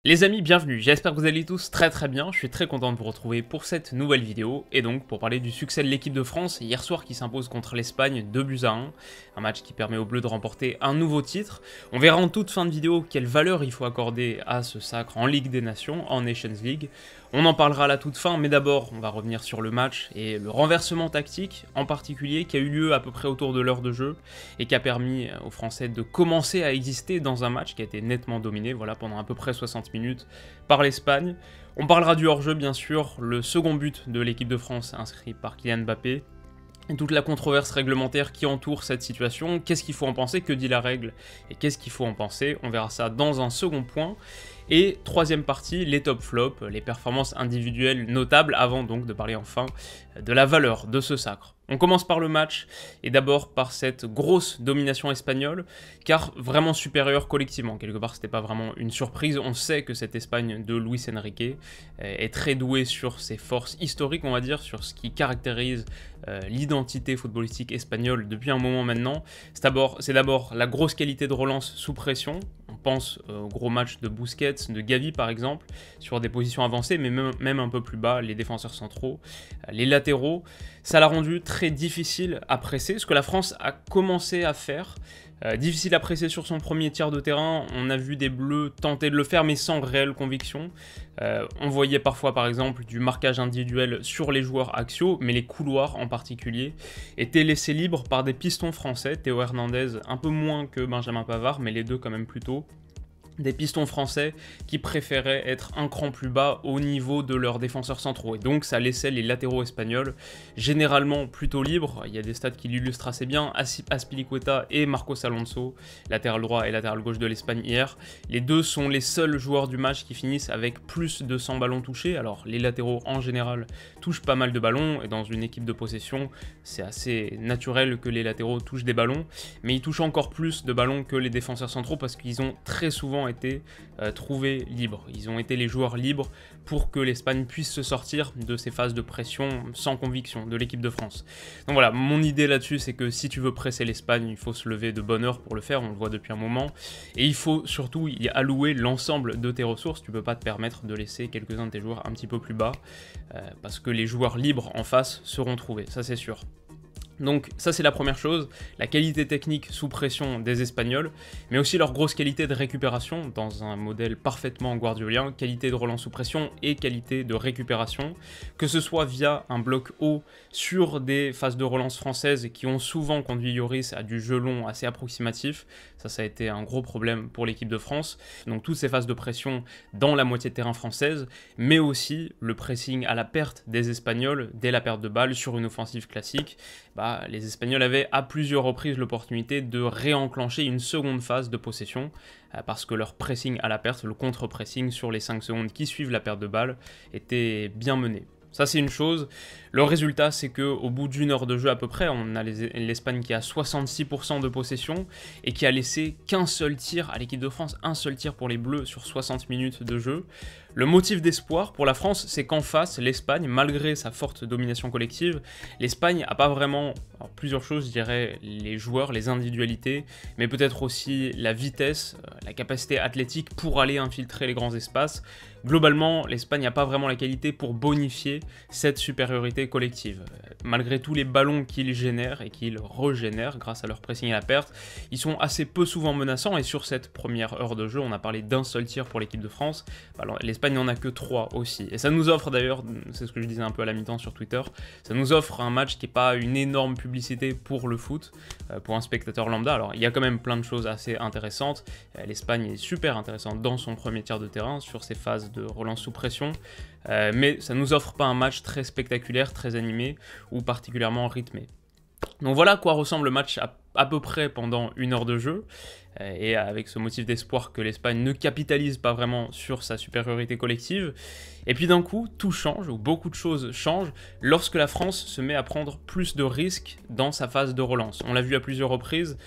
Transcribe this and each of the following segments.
Les amis, bienvenue, j'espère que vous allez tous très bien, je suis très content de vous retrouver pour cette nouvelle vidéo, et donc pour parler du succès de l'équipe de France hier soir qui s'impose contre l'Espagne 2-1, un match qui permet aux Bleus de remporter un nouveau titre. On verra en toute fin de vidéo quelle valeur il faut accorder à ce sacre en Ligue des Nations, en Nations League. On en parlera à la toute fin, mais d'abord on va revenir sur le match et le renversement tactique en particulier qui a eu lieu à peu près autour de l'heure de jeu et qui a permis aux Français de commencer à exister dans un match qui a été nettement dominé voilà, pendant à peu près 60 minutes par l'Espagne. On parlera du hors-jeu bien sûr, le second but de l'équipe de France inscrit par Kylian Mbappé, et toute la controverse réglementaire qui entoure cette situation, qu'est-ce qu'il faut en penser, que dit la règle et qu'est-ce qu'il faut en penser, on verra ça dans un second point. Et troisième partie, les top flops, les performances individuelles notables, avant donc de parler enfin de la valeur de ce sacre. On commence par le match, et d'abord par cette grosse domination espagnole, car vraiment supérieure collectivement. Quelque part, c'était pas vraiment une surprise, on sait que cette Espagne de Luis Enrique est très douée sur ses forces historiques, on va dire, sur ce qui caractérise l'identité footballistique espagnole depuis un moment maintenant. C'est d'abord la grosse qualité de relance sous pression. On pense au gros match de Busquets, de Gavi par exemple, sur des positions avancées, mais même un peu plus bas, les défenseurs centraux, les latéraux. Ça l'a rendu très difficile à presser, ce que la France a commencé à faire. Difficile à presser sur son premier tiers de terrain, on a vu des Bleus tenter de le faire mais sans réelle conviction. On voyait parfois par exemple du marquage individuel sur les joueurs axiaux, mais les couloirs en particulier étaient laissés libres par des pistons français, Théo Hernandez un peu moins que Benjamin Pavard, mais les deux quand même plutôt. Des pistons français qui préféraient être un cran plus bas au niveau de leurs défenseurs centraux. Et donc ça laissait les latéraux espagnols généralement plutôt libres. Il y a des stats qui l'illustrent assez bien. Azpilicueta et Marcos Alonso, latéral droit et latéral gauche de l'Espagne hier. Les deux sont les seuls joueurs du match qui finissent avec plus de 100 ballons touchés. Alors les latéraux en général touchent pas mal de ballons. Et dans une équipe de possession, c'est assez naturel que les latéraux touchent des ballons. Mais ils touchent encore plus de ballons que les défenseurs centraux parce qu'ils ont très souvent été trouvés libres. Ils ont été les joueurs libres pour que l'Espagne puisse se sortir de ces phases de pression sans conviction de l'équipe de France. Donc voilà, mon idée là-dessus, c'est que si tu veux presser l'Espagne, il faut se lever de bonne heure pour le faire, on le voit depuis un moment, et il faut surtout y allouer l'ensemble de tes ressources. Tu peux pas te permettre de laisser quelques-uns de tes joueurs un petit peu plus bas, parce que les joueurs libres en face seront trouvés, ça c'est sûr. Donc ça c'est la première chose, la qualité technique sous pression des Espagnols, mais aussi leur grosse qualité de récupération dans un modèle parfaitement guardiolien, qualité de relance sous pression et qualité de récupération, que ce soit via un bloc haut sur des phases de relance françaises qui ont souvent conduit Lloris à du jeu long assez approximatif, ça a été un gros problème pour l'équipe de France, donc toutes ces phases de pression dans la moitié de terrain française, mais aussi le pressing à la perte des Espagnols dès la perte de balle sur une offensive classique. Les Espagnols avaient à plusieurs reprises l'opportunité de réenclencher une seconde phase de possession parce que leur pressing à la perte, le contre-pressing sur les 5 secondes qui suivent la perte de balle était bien mené. Ça c'est une chose. Le résultat c'est qu'au bout d'une heure de jeu à peu près, on a l'Espagne qui a 66% de possession et qui a laissé qu'un seul tir à l'équipe de France, un seul tir pour les Bleus sur 60 minutes de jeu. Le motif d'espoir pour la France, c'est qu'en face, l'Espagne, malgré sa forte domination collective, l'Espagne n'a pas vraiment, alors plusieurs choses, je dirais, les joueurs, les individualités, mais peut-être aussi la vitesse, la capacité athlétique pour aller infiltrer les grands espaces. Globalement, l'Espagne n'a pas vraiment la qualité pour bonifier cette supériorité collective. Malgré tous les ballons qu'ils génèrent et qu'ils régénèrent grâce à leur pressing à la perte, ils sont assez peu souvent menaçants et sur cette première heure de jeu, on a parlé d'un seul tir pour l'équipe de France, alors l'Espagne n'en a que 3 aussi. Et ça nous offre d'ailleurs, c'est ce que je disais un peu à la mi-temps sur Twitter, ça nous offre un match qui n'est pas une énorme publicité pour le foot, pour un spectateur lambda. Alors il y a quand même plein de choses assez intéressantes, l'Espagne est super intéressante dans son premier tiers de terrain, sur ses phases de relance sous pression, mais ça nous offre pas un match très spectaculaire, très animé ou particulièrement rythmé. Donc voilà à quoi ressemble le match à peu près pendant une heure de jeu, et avec ce motif d'espoir que l'Espagne ne capitalise pas vraiment sur sa supériorité collective. Et puis d'un coup, tout change, ou beaucoup de choses changent, lorsque la France se met à prendre plus de risques dans sa phase de relance. On l'a vu à plusieurs reprises,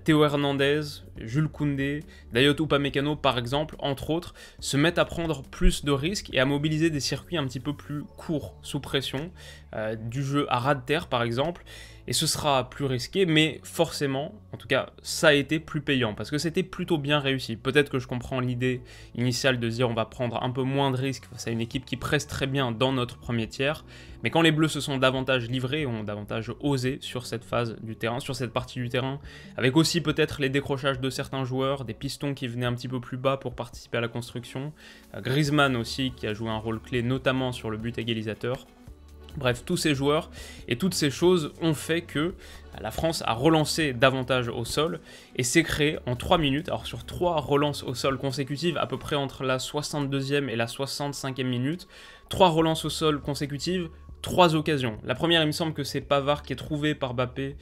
Théo Hernandez, Jules Koundé, Dayot Upamecano par exemple, entre autres, se mettent à prendre plus de risques et à mobiliser des circuits un petit peu plus courts, sous pression, du jeu à ras de terre par exemple, et ce sera plus risqué, mais forcément, en tout cas ça a été plus payant, parce que c'était plutôt bien réussi. Peut-être que je comprends l'idée initiale de dire on va prendre un peu moins de risques face à une équipe qui presse très bien dans notre premier tiers, mais quand les Bleus se sont davantage livrés, ont davantage osé sur cette phase du terrain, sur cette partie du terrain, avec aussi peut-être les décrochages de certains joueurs, des pistons qui venaient un petit peu plus bas pour participer à la construction, Griezmann aussi qui a joué un rôle clé notamment sur le but égalisateur. Bref, tous ces joueurs et toutes ces choses ont fait que la France a relancé davantage au sol et s'est créé en 3 minutes, alors sur 3 relances au sol consécutives, à peu près entre la 62e et la 65e minute, 3 relances au sol consécutives, 3 occasions. La première, il me semble que c'est Pavard qui est trouvé par Mbappé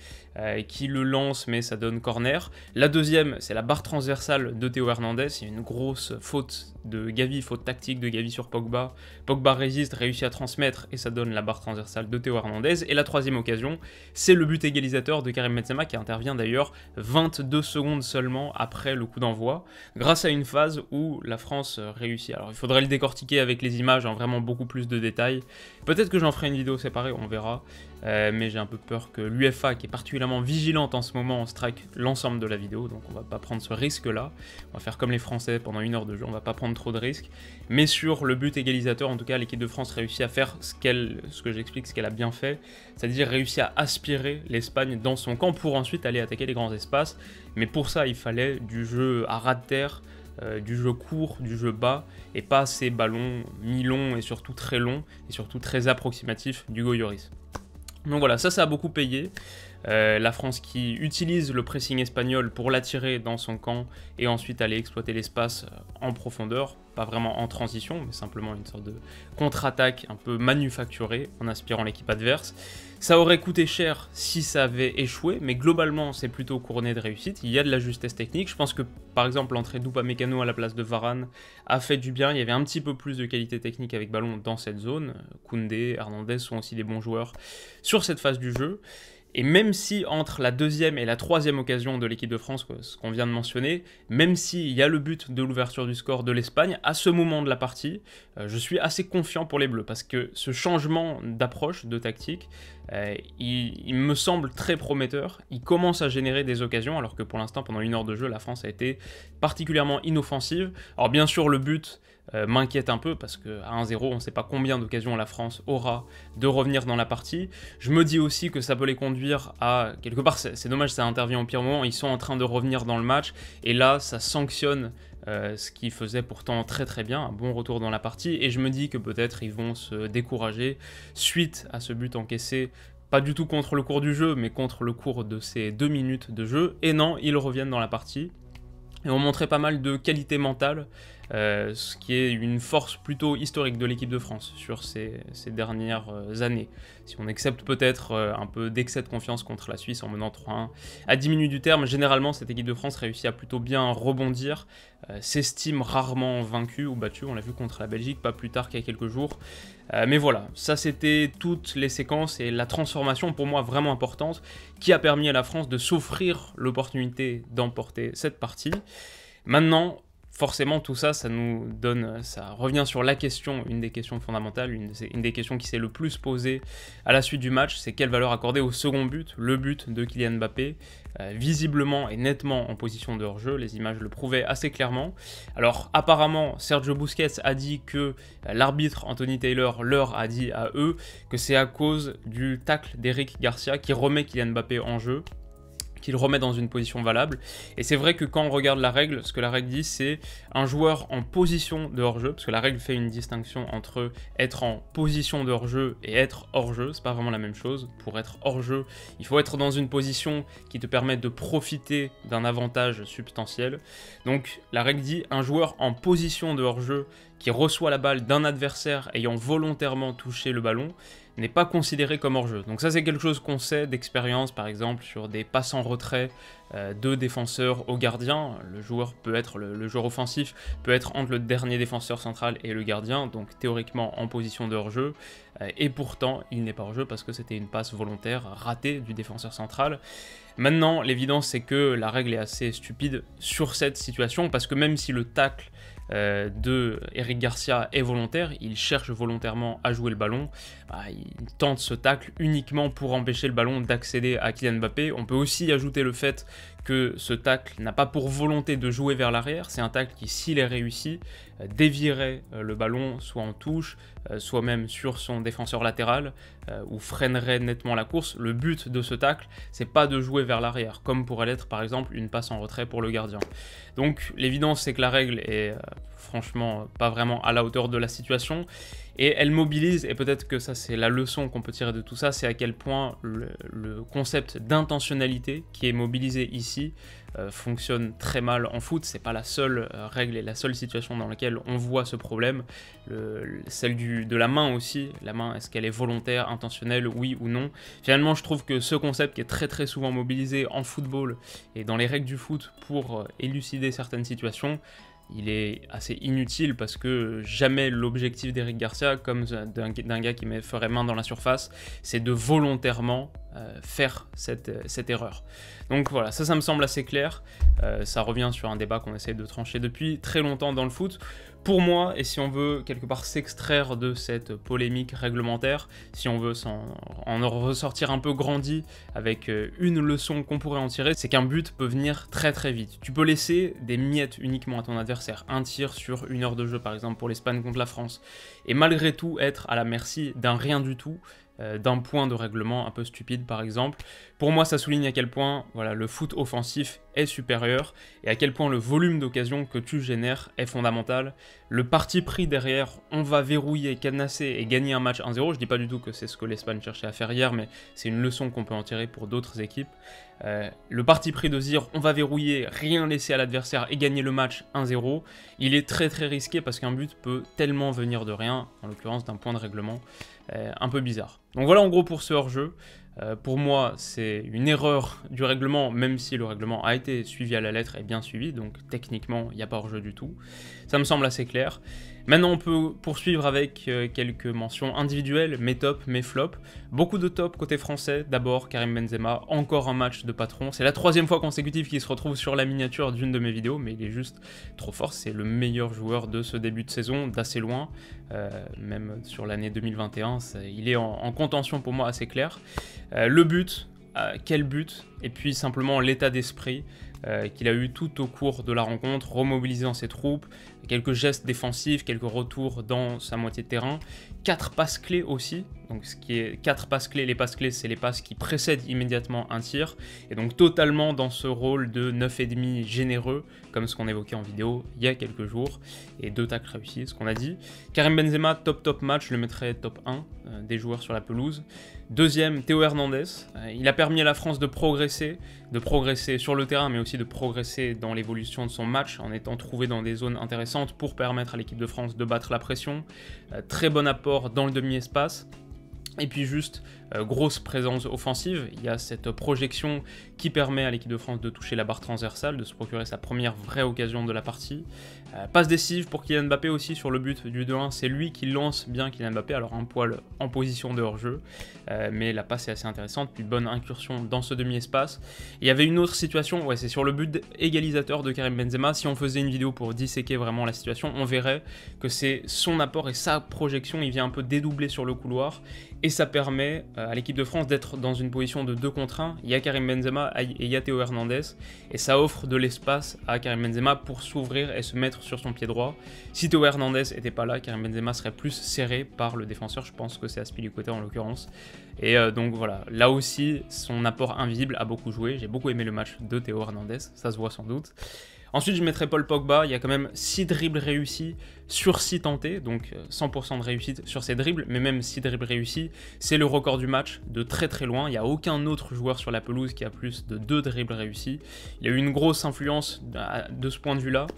et qui le lance, mais ça donne corner. La deuxième, c'est la barre transversale de Théo Hernandez. Il y a une grosse faute de Gavi, faute tactique de Gavi sur Pogba. Pogba résiste, réussit à transmettre et ça donne la barre transversale de Théo Hernandez. Et la troisième occasion, c'est le but égalisateur de Karim Benzema qui intervient d'ailleurs 22 secondes seulement après le coup d'envoi, grâce à une phase où la France réussit. Alors il faudrait le décortiquer avec les images en vraiment beaucoup plus de détails. Peut-être que j'en ferai une vidéo séparée, on verra. Mais j'ai un peu peur que l'UEFA, qui est particulièrement vigilante en ce moment, en strike l'ensemble de la vidéo, donc on va pas prendre ce risque-là. On va faire comme les Français pendant 1 heure de jeu, on va pas prendre trop de risques. Mais sur le but égalisateur, en tout cas, l'équipe de France réussit à faire ce que j'explique, ce qu'elle a bien fait, c'est-à-dire réussit à aspirer l'Espagne dans son camp pour ensuite aller attaquer les grands espaces. Mais pour ça, il fallait du jeu à ras de terre, du jeu court, du jeu bas, et pas ces ballons mi-longs et surtout très longs, et surtout très approximatifs d'Hugo Lloris. Donc voilà, ça a beaucoup payé. La France qui utilise le pressing espagnol pour l'attirer dans son camp et ensuite aller exploiter l'espace en profondeur, pas vraiment en transition, mais simplement une sorte de contre-attaque un peu manufacturée en inspirant l'équipe adverse. Ça aurait coûté cher si ça avait échoué, mais globalement c'est plutôt couronné de réussite. Il y a de la justesse technique. Je pense que par exemple l'entrée d'Upamecano à la place de Varane a fait du bien. Il y avait un petit peu plus de qualité technique avec ballon dans cette zone. Koundé, Hernandez sont aussi des bons joueurs sur cette phase du jeu. Et même si entre la deuxième et la troisième occasion de l'équipe de France, ce qu'on vient de mentionner, même s'il y a le but de l'ouverture du score de l'Espagne, à ce moment de la partie, je suis assez confiant pour les Bleus, parce que ce changement d'approche, de tactique, il me semble très prometteur. Il commence à générer des occasions, alors que pour l'instant, pendant 1 heure de jeu, la France a été particulièrement inoffensive. Alors bien sûr, le but m'inquiète un peu, parce qu'à 1-0, on ne sait pas combien d'occasions la France aura de revenir dans la partie. Je me dis aussi que ça peut les conduire à... Quelque part, c'est dommage, ça intervient au pire moment, ils sont en train de revenir dans le match, et là, ça sanctionne ce qu'ils faisaient pourtant très très bien, un bon retour dans la partie, et je me dis que peut-être ils vont se décourager suite à ce but encaissé, pas du tout contre le cours du jeu, mais contre le cours de ces 2 minutes de jeu, et non, ils reviennent dans la partie. Et on montrait pas mal de qualité mentale, ce qui est une force plutôt historique de l'équipe de France sur ces dernières années. Si on accepte peut-être un peu d'excès de confiance contre la Suisse en menant 3-1 à 10 minutes du terme, généralement cette équipe de France réussit à plutôt bien rebondir, s'estime rarement vaincue ou battue, on l'a vu contre la Belgique pas plus tard qu'il y a quelques jours. Mais voilà, ça c'était toutes les séquences et la transformation pour moi vraiment importante qui a permis à la France de s'offrir l'opportunité d'emporter cette partie. Maintenant, forcément tout ça, ça revient sur la question, une des questions fondamentales, une des questions qui s'est le plus posée à la suite du match, c'est quelle valeur accorder au second but, le but de Kylian Mbappé, visiblement et nettement en position de hors-jeu, les images le prouvaient assez clairement. Alors apparemment, Sergio Busquets a dit que l'arbitre Anthony Taylor leur a dit à eux que c'est à cause du tacle d'Eric Garcia qui remet Kylian Mbappé en jeu, qu'il remet dans une position valable. Et c'est vrai que quand on regarde la règle, ce que la règle dit, c'est un joueur en position de hors-jeu, parce que la règle fait une distinction entre être en position de hors-jeu et être hors-jeu, c'est pas vraiment la même chose. Pour être hors-jeu, il faut être dans une position qui te permet de profiter d'un avantage substantiel. Donc la règle dit un joueur en position de hors-jeu qui reçoit la balle d'un adversaire ayant volontairement touché le ballon n'est pas considéré comme hors-jeu. Donc ça c'est quelque chose qu'on sait d'expérience, par exemple sur des passes en retrait de défenseurs au gardien. Le joueur offensif peut être entre le dernier défenseur central et le gardien, donc théoriquement en position de hors-jeu, et pourtant il n'est pas hors-jeu parce que c'était une passe volontaire ratée du défenseur central. Maintenant, l'évidence c'est que la règle est assez stupide sur cette situation, parce que même si le tacle de Eric Garcia est volontaire, il cherche volontairement à jouer le ballon, il tente ce tacle uniquement pour empêcher le ballon d'accéder à Kylian Mbappé. On peut aussi ajouter le fait que ce tacle n'a pas pour volonté de jouer vers l'arrière, c'est un tacle qui, s'il est réussi, dévierait le ballon soit en touche, soit même sur son défenseur latéral, ou freinerait nettement la course. Le but de ce tacle, c'est pas de jouer vers l'arrière, comme pourrait l'être par exemple une passe en retrait pour le gardien. Donc l'évidence, c'est que la règle est franchement pas vraiment à la hauteur de la situation, et elle mobilise, et peut-être que ça c'est la leçon qu'on peut tirer de tout ça, c'est à quel point le concept d'intentionnalité qui est mobilisé ici fonctionne très mal en foot. C'est pas la seule règle et la seule situation dans laquelle on voit ce problème. Celle de la main aussi, la main, est-ce qu'elle est volontaire, intentionnelle, oui ou non? Finalement, je trouve que ce concept qui est très très souvent mobilisé en football et dans les règles du foot pour élucider certaines situations, il est assez inutile parce que jamais l'objectif d'Eric Garcia, comme d'un gars qui ferait main dans la surface, c'est de volontairement faire cette erreur. Donc voilà, ça me semble assez clair. Ça revient sur un débat qu'on essaie de trancher depuis très longtemps dans le foot. Pour moi, et si on veut quelque part s'extraire de cette polémique réglementaire, si on veut en ressortir un peu grandi avec une leçon qu'on pourrait en tirer, c'est qu'un but peut venir très très vite. Tu peux laisser des miettes uniquement à ton adversaire, un tir sur 1 heure de jeu par exemple pour l'Espagne contre la France, et malgré tout être à la merci d'un rien du tout, d'un point de règlement un peu stupide par exemple. Pour moi, ça souligne à quel point voilà, le foot offensif est supérieur et à quel point le volume d'occasions que tu génères est fondamental. Le parti pris derrière, on va verrouiller, cadenasser et gagner un match 1-0. Je dis pas du tout que c'est ce que l'Espagne cherchait à faire hier, mais c'est une leçon qu'on peut en tirer pour d'autres équipes. Le parti pris de se dire on va verrouiller, rien laisser à l'adversaire et gagner le match 1-0, il est très très risqué parce qu'un but peut tellement venir de rien, en l'occurrence d'un point de règlement un peu bizarre. Donc voilà en gros pour ce hors-jeu. Pour moi, c'est une erreur du règlement, même si le règlement a été suivi à la lettre et bien suivi, donc techniquement, il n'y a pas hors-jeu du tout. Ça me semble assez clair. Maintenant, on peut poursuivre avec quelques mentions individuelles, mes tops, mes flops. Beaucoup de tops côté français. D'abord, Karim Benzema, encore un match de patron. C'est la 3e fois consécutive qu'il se retrouve sur la miniature d'une de mes vidéos, mais il est juste trop fort. C'est le meilleur joueur de ce début de saison, d'assez loin. Même sur l'année 2021, il est en contention pour moi assez clair. Le but, quel but, et puis simplement l'état d'esprit qu'il a eu tout au cours de la rencontre, remobilisant ses troupes, quelques gestes défensifs, quelques retours dans sa moitié de terrain, 4 passes clés aussi, donc ce qui est 4 passes clés, les passes clés c'est les passes qui précèdent immédiatement un tir, et donc totalement dans ce rôle de 9,5 généreux, comme ce qu'on évoquait en vidéo il y a quelques jours, et 2 tacles réussis, ce qu'on a dit. Karim Benzema, top match, je le mettrais top 1 des joueurs sur la pelouse. Deuxième, Théo Hernandez, il a permis à la France de progresser sur le terrain, mais aussi de progresser dans l'évolution de son match, en étant trouvé dans des zones intéressantes pour permettre à l'équipe de France de battre la pression. Très bon apport dans le demi-espace. Et puis juste, grosse présence offensive, il y a cette projection qui permet à l'équipe de France de toucher la barre transversale, de se procurer sa première vraie occasion de la partie. Passe décisive pour Kylian Mbappé aussi sur le but du 2-1, c'est lui qui lance bien Kylian Mbappé, alors un poil en position de hors-jeu, mais la passe est assez intéressante, puis bonne incursion dans ce demi-espace. Il y avait une autre situation, ouais, c'est sur le but égalisateur de Karim Benzema. Si on faisait une vidéo pour disséquer vraiment la situation, on verrait que c'est son apport et sa projection, il vient un peu dédoubler sur le couloir, et ça permet à l'équipe de France d'être dans une position de 2 contre 1. Il y a Karim Benzema et il y a Théo Hernandez, et ça offre de l'espace à Karim Benzema pour s'ouvrir et se mettre sur son pied droit. Si Théo Hernandez n'était pas là, Karim Benzema serait plus serré par le défenseur, je pense que c'est Azpilicueta en l'occurrence. Et donc voilà, là aussi, son apport invisible a beaucoup joué. J'ai beaucoup aimé le match de Théo Hernandez, ça se voit sans doute. Ensuite, je mettrai Paul Pogba, il y a quand même 6 dribbles réussis sur 6 tentés, donc 100% de réussite sur ces dribbles, mais même 6 dribbles réussis, c'est le record du match de très très loin. Il n'y a aucun autre joueur sur la pelouse qui a plus de 2 dribbles réussis. Il y a eu une grosse influence de ce point de vue-là.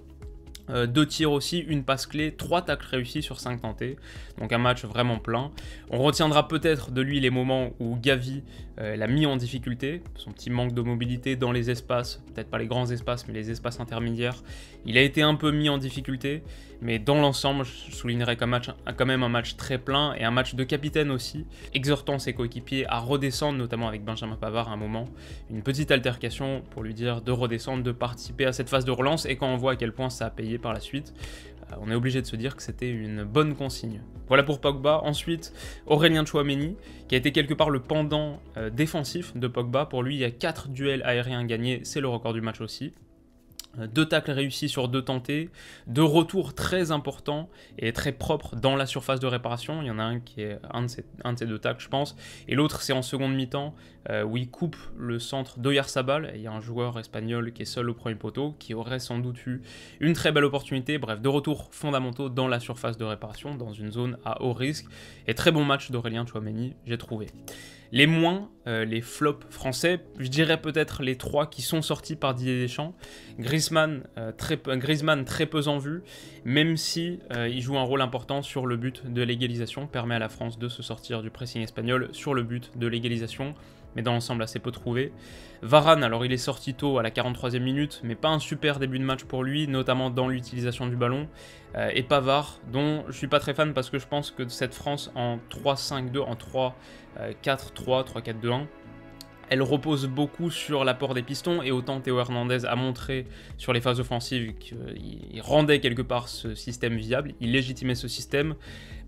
2 tirs aussi, une passe clé, 3 tacles réussis sur 5 tentés, donc un match vraiment plein. On retiendra peut-être de lui les moments où Gavi l'a mis en difficulté, son petit manque de mobilité dans les espaces, peut-être pas les grands espaces mais les espaces intermédiaires, il a été un peu mis en difficulté, mais dans l'ensemble je soulignerais quand même un match très plein et un match de capitaine aussi, exhortant ses coéquipiers à redescendre, notamment avec Benjamin Pavard à un moment, une petite altercation pour lui dire de redescendre, de participer à cette phase de relance, et quand on voit à quel point ça a payé par la suite, on est obligé de se dire que c'était une bonne consigne. Voilà pour Pogba. Ensuite, Aurélien Tchouaméni, qui a été quelque part le pendant défensif de Pogba. Pour lui, il y a 4 duels aériens gagnés, c'est le record du match aussi. 2 tacles réussis sur 2 tentés, 2 retours très importants et très propres dans la surface de réparation. Il y en a un qui est un de ces 2 tacles, je pense, et l'autre c'est en seconde mi-temps où il coupe le centre d'Oyarzabal. Il y a un joueur espagnol qui est seul au premier poteau, qui aurait sans doute eu une très belle opportunité. Bref, 2 retours fondamentaux dans la surface de réparation, dans une zone à haut risque, et très bon match d'Aurélien Tchouaméni, j'ai trouvé. Les moins, les flops français, je dirais peut-être les 3 qui sont sortis par Didier Deschamps. Griezmann, très peu en vue, même si il joue un rôle important sur le but de l'égalisation, permet à la France de se sortir du pressing espagnol sur le but de l'égalisation, mais dans l'ensemble assez peu trouvé. Varane, alors il est sorti tôt à la 43e minute, mais pas un super début de match pour lui, notamment dans l'utilisation du ballon. Et Pavard, dont je suis pas très fan parce que je pense que cette France en 3-5-2, en 3-4-3, 3-4-2-1, elle repose beaucoup sur l'apport des pistons, et autant Théo Hernandez a montré sur les phases offensives qu'il rendait quelque part ce système viable, il légitimait ce système.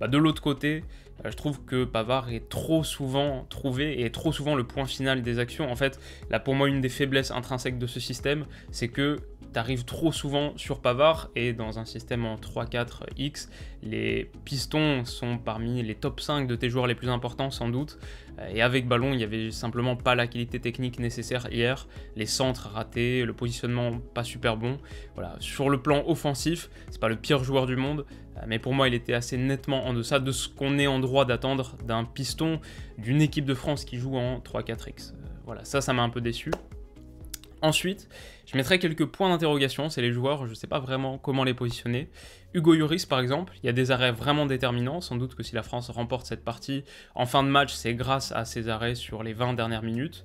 De l'autre côté, je trouve que Pavard est trop souvent trouvé et est trop souvent le point final des actions. En fait, là pour moi, une des faiblesses intrinsèques de ce système, c'est que tu arrives trop souvent sur Pavard, et dans un système en 3-4X, les pistons sont parmi les top 5 de tes joueurs les plus importants sans doute, et avec ballon, il n'y avait simplement pas la qualité technique nécessaire hier, les centres ratés, le positionnement pas super bon. Voilà, sur le plan offensif, c'est pas le pire joueur du monde, mais pour moi il était assez nettement en deçà de ce qu'on est en droit d'attendre d'un piston d'une équipe de France qui joue en 3-4X. Voilà, ça m'a un peu déçu. Ensuite, je mettrai quelques points d'interrogation, c'est les joueurs, je ne sais pas vraiment comment les positionner. Hugo Lloris par exemple, il y a des arrêts vraiment déterminants, sans doute que si la France remporte cette partie en fin de match, c'est grâce à ses arrêts sur les 20 dernières minutes,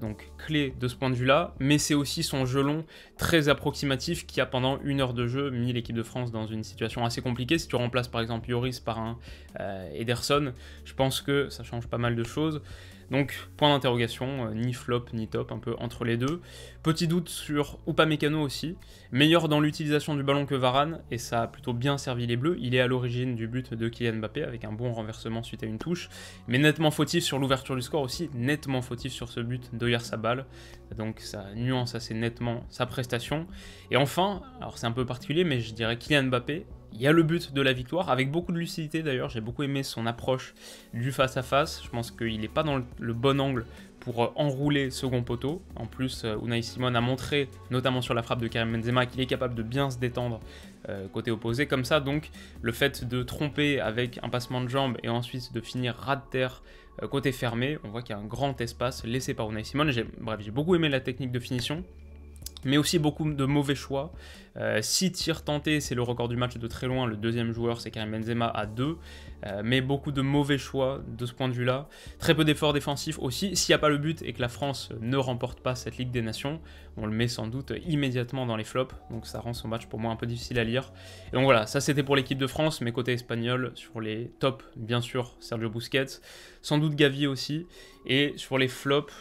donc clé de ce point de vue-là, mais c'est aussi son jeu long très approximatif qui a pendant 1 heure de jeu mis l'équipe de France dans une situation assez compliquée. Si tu remplaces par exemple Lloris par un Ederson, je pense que ça change pas mal de choses. Donc, point d'interrogation, ni flop ni top, un peu entre les deux. Petit doute sur Upamecano aussi, meilleur dans l'utilisation du ballon que Varane, et ça a plutôt bien servi les Bleus. Il est à l'origine du but de Kylian Mbappé, avec un bon renversement suite à une touche, mais nettement fautif sur l'ouverture du score aussi, nettement fautif sur ce but d'Oyarzabal, donc ça nuance assez nettement sa prestation. Et enfin, alors c'est un peu particulier, mais je dirais Kylian Mbappé. Il y a le but de la victoire, avec beaucoup de lucidité d'ailleurs, j'ai beaucoup aimé son approche du face-à-face, je pense qu'il n'est pas dans le bon angle pour enrouler second poteau. En plus, Unai Simon a montré, notamment sur la frappe de Karim Benzema, qu'il est capable de bien se détendre côté opposé comme ça, donc le fait de tromper avec un passement de jambe et ensuite de finir ras de terre côté fermé, on voit qu'il y a un grand espace laissé par Unai Simon. Bref, j'ai beaucoup aimé la technique de finition, mais aussi beaucoup de mauvais choix. 6 tirs tentés, c'est le record du match de très loin. Le deuxième joueur, c'est Karim Benzema à 2. Mais beaucoup de mauvais choix de ce point de vue-là. Très peu d'efforts défensifs aussi. S'il n'y a pas le but et que la France ne remporte pas cette Ligue des Nations, on le met sans doute immédiatement dans les flops. Donc ça rend son match pour moi un peu difficile à lire. Et donc voilà, ça c'était pour l'équipe de France. Mais côté espagnol, sur les tops, bien sûr, Sergio Busquets. Sans doute Gavi aussi. Et sur les flops,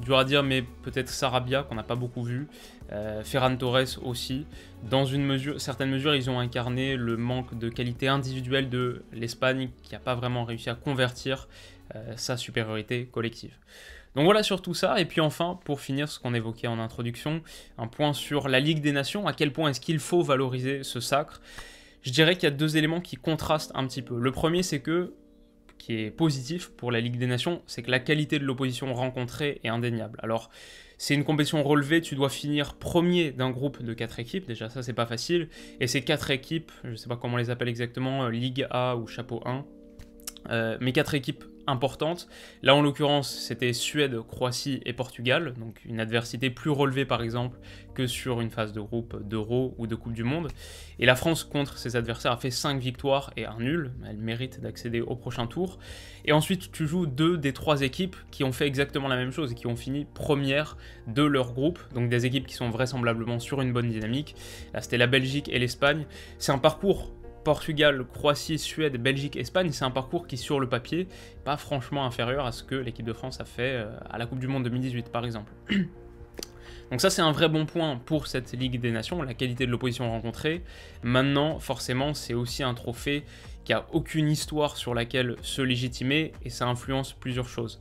dur à dire, mais peut-être Sarabia, qu'on n'a pas beaucoup vu. Ferran Torres aussi. Dans certaines mesures, ils ont incarné le manque de qualité individuelle de l'Espagne, qui n'a pas vraiment réussi à convertir sa supériorité collective. Donc voilà sur tout ça, et puis enfin, pour finir ce qu'on évoquait en introduction, un point sur la Ligue des Nations, à quel point est-ce qu'il faut valoriser ce sacre. Je dirais qu'il y a 2 éléments qui contrastent un petit peu. Le premier, c'est que, qui est positif pour la Ligue des Nations, c'est que la qualité de l'opposition rencontrée est indéniable. Alors, c'est une compétition relevée, tu dois finir premier d'un groupe de 4 équipes, déjà ça c'est pas facile, et ces 4 équipes, je sais pas comment on les appelle exactement, Ligue A ou Chapeau 1, mais 4 équipes importantes. Là en l'occurrence c'était Suède, Croatie et Portugal, donc une adversité plus relevée par exemple que sur une phase de groupe d'Euro ou de Coupe du Monde. Et la France contre ses adversaires a fait 5 victoires et 1 nul, elle mérite d'accéder au prochain tour. Et ensuite tu joues 2 des 3 équipes qui ont fait exactement la même chose et qui ont fini première de leur groupe, donc des équipes qui sont vraisemblablement sur une bonne dynamique. Là c'était la Belgique et l'Espagne. C'est un parcours Portugal, Croatie, Suède, Belgique, Espagne, c'est un parcours qui, sur le papier, n'est pas franchement inférieur à ce que l'équipe de France a fait à la Coupe du Monde 2018, par exemple. Donc ça, c'est un vrai bon point pour cette Ligue des Nations, la qualité de l'opposition rencontrée. Maintenant, forcément, c'est aussi un trophée qui a aucune histoire sur laquelle se légitimer, et ça influence plusieurs choses,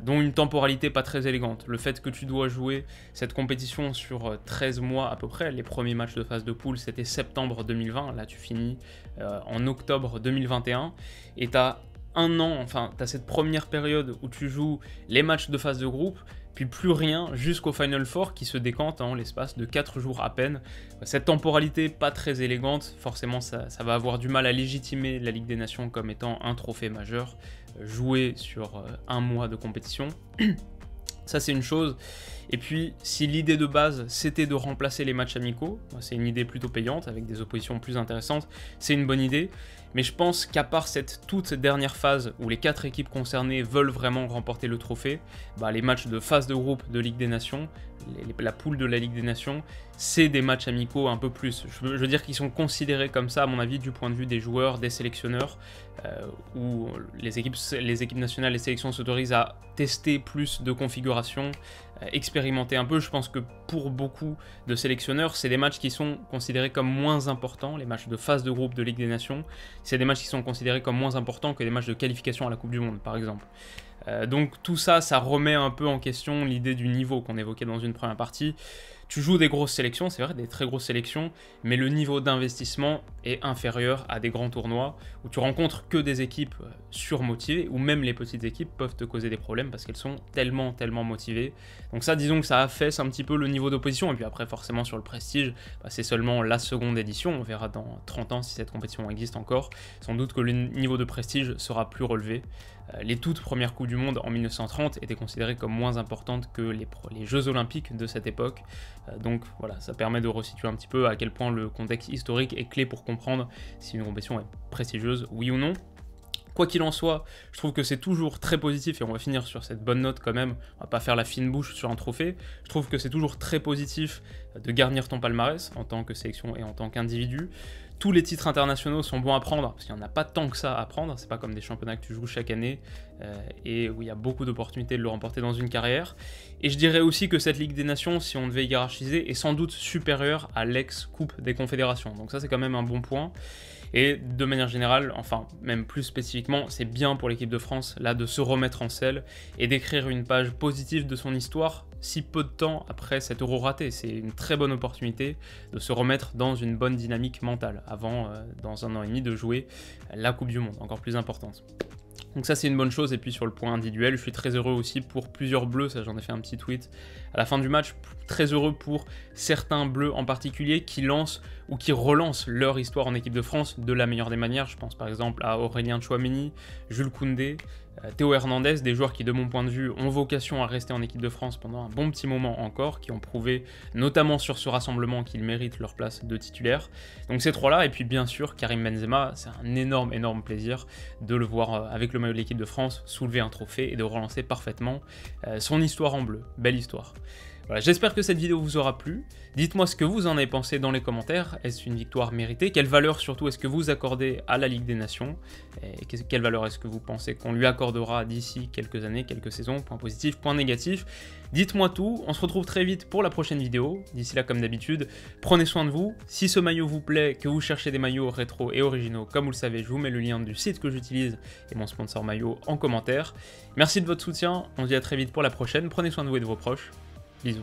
dont une temporalité pas très élégante. Le fait que tu dois jouer cette compétition sur 13 mois à peu près, les premiers matchs de phase de poule c'était septembre 2020, là tu finis en octobre 2021, et tu as un an, enfin tu as cette première période où tu joues les matchs de phase de groupe, puis plus rien jusqu'au Final Four qui se décante en l'espace de 4 jours à peine. Cette temporalité pas très élégante, forcément ça va avoir du mal à légitimer la Ligue des Nations comme étant un trophée majeur, joué sur un mois de compétition. Ça c'est une chose. Et puis si l'idée de base c'était de remplacer les matchs amicaux, c'est une idée plutôt payante avec des oppositions plus intéressantes, c'est une bonne idée. Mais je pense qu'à part cette toute dernière phase où les 4 équipes concernées veulent vraiment remporter le trophée, les matchs de phase de groupe de Ligue des Nations, la poule de la Ligue des Nations, c'est des matchs amicaux un peu plus. Je veux dire qu'ils sont considérés comme ça, à mon avis, du point de vue des joueurs, des sélectionneurs, où les équipes nationales, les sélections s'autorisent à tester plus de configurations, expérimenter un peu. Je pense que pour beaucoup de sélectionneurs, c'est des matchs qui sont considérés comme moins importants, les matchs de phase de groupe de Ligue des Nations, c'est des matchs qui sont considérés comme moins importants que des matchs de qualification à la Coupe du Monde, par exemple. Donc tout ça, ça remet un peu en question l'idée du niveau qu'on évoquait dans une première partie. Tu joues des grosses sélections, c'est vrai, des très grosses sélections, mais le niveau d'investissement est inférieur à des grands tournois où tu rencontres que des équipes surmotivées, où même les petites équipes peuvent te causer des problèmes parce qu'elles sont tellement motivées. Donc ça, disons que ça affaisse un petit peu le niveau d'opposition, et puis après forcément sur le prestige, c'est seulement la seconde édition, on verra dans 30 ans si cette compétition existe encore, sans doute que le niveau de prestige sera plus relevé. Les toutes premières Coupes du Monde en 1930 étaient considérées comme moins importantes que les Jeux Olympiques de cette époque. Donc voilà, ça permet de resituer un petit peu à quel point le contexte historique est clé pour comprendre si une compétition est prestigieuse, oui ou non. Quoi qu'il en soit, je trouve que c'est toujours très positif, et on va finir sur cette bonne note quand même, on va pas faire la fine bouche sur un trophée, je trouve que c'est toujours très positif de garnir ton palmarès en tant que sélection et en tant qu'individu. Tous les titres internationaux sont bons à prendre, parce qu'il n'y en a pas tant que ça à prendre, c'est pas comme des championnats que tu joues chaque année, et où il y a beaucoup d'opportunités de le remporter dans une carrière. Et je dirais aussi que cette Ligue des Nations, si on devait hiérarchiser, est sans doute supérieure à l'ex-Coupe des Confédérations, donc ça c'est quand même un bon point. Et de manière générale, enfin même plus spécifiquement, c'est bien pour l'équipe de France là de se remettre en selle et d'écrire une page positive de son histoire si peu de temps après cet Euro raté. C'est une très bonne opportunité de se remettre dans une bonne dynamique mentale avant, dans 1 an et demi, de jouer la Coupe du Monde, encore plus importante. Donc ça c'est une bonne chose. Et puis sur le point individuel, je suis très heureux aussi pour plusieurs bleus, ça j'en ai fait un petit tweet à la fin du match, très heureux pour certains bleus en particulier qui lancent ou qui relancent leur histoire en équipe de France de la meilleure des manières. Je pense par exemple à Aurélien Tchouaméni, Jules Koundé, Théo Hernandez, des joueurs qui de mon point de vue ont vocation à rester en équipe de France pendant un bon petit moment encore, qui ont prouvé notamment sur ce rassemblement qu'ils méritent leur place de titulaire. Donc ces trois-là, et puis bien sûr Karim Benzema, c'est un énorme plaisir de le voir avec le maillot de l'équipe de France soulever un trophée et de relancer parfaitement son histoire en bleu. Belle histoire. Voilà, j'espère que cette vidéo vous aura plu. Dites-moi ce que vous en avez pensé dans les commentaires. Est-ce une victoire méritée? Quelle valeur surtout est-ce que vous accordez à la Ligue des Nations? Et quelle valeur est-ce que vous pensez qu'on lui accordera d'ici quelques années, quelques saisons? Point positif, point négatif. Dites-moi tout. On se retrouve très vite pour la prochaine vidéo. D'ici là, comme d'habitude, prenez soin de vous. Si ce maillot vous plaît, que vous cherchez des maillots rétro et originaux, comme vous le savez, je vous mets le lien du site que j'utilise et mon sponsor maillot en commentaire. Merci de votre soutien. On se dit à très vite pour la prochaine. Prenez soin de vous et de vos proches. Bisous.